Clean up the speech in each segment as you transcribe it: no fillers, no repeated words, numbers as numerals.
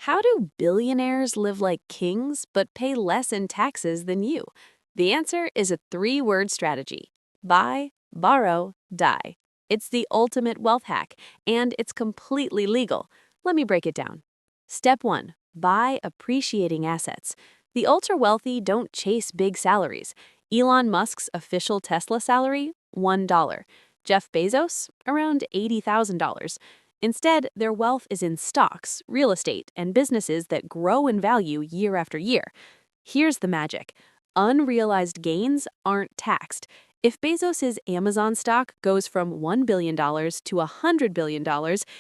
How do billionaires live like kings but pay less in taxes than you? The answer is a three-word strategy: buy, borrow, die. It's the ultimate wealth hack, and it's completely legal. Let me break it down. Step 1. Buy appreciating assets. The ultra-wealthy don't chase big salaries. Elon Musk's official Tesla salary? $1. Jeff Bezos? Around $80,000. Instead, their wealth is in stocks, real estate, and businesses that grow in value year after year. Here's the magic: unrealized gains aren't taxed. If Bezos's Amazon stock goes from $1 billion to $100 billion,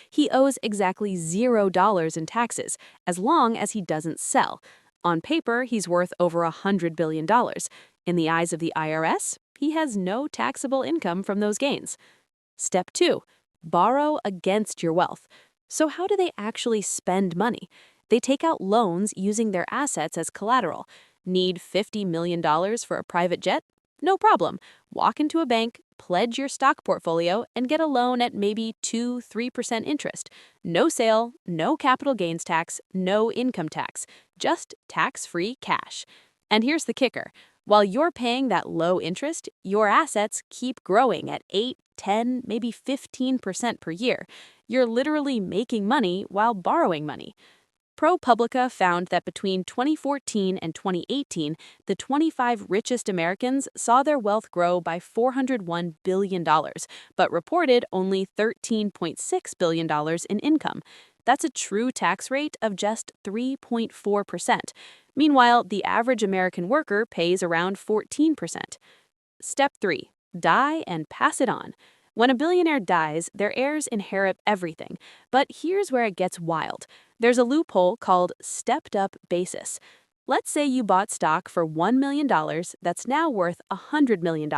he owes exactly $0 in taxes, as long as he doesn't sell. On paper, he's worth over $100 billion. In the eyes of the IRS, he has no taxable income from those gains. Step 2. Borrow against your wealth. So how do they actually spend money? They take out loans using their assets as collateral. Need $50 million for a private jet? No problem. Walk into a bank, pledge your stock portfolio, and get a loan at maybe 2–3% interest. No sale, no capital gains tax, no income tax, just tax-free cash. And here's the kicker: while you're paying that low interest, your assets keep growing at 8, 10, maybe 15% per year. You're literally making money while borrowing money. ProPublica found that between 2014 and 2018, the 25 richest Americans saw their wealth grow by $401 billion, but reported only $13.6 billion in income. That's a true tax rate of just 3.4%. Meanwhile, the average American worker pays around 14%. Step 3. Die and pass it on. When a billionaire dies, their heirs inherit everything. But here's where it gets wild. There's a loophole called stepped-up basis. Let's say you bought stock for $1 million that's now worth $100 million.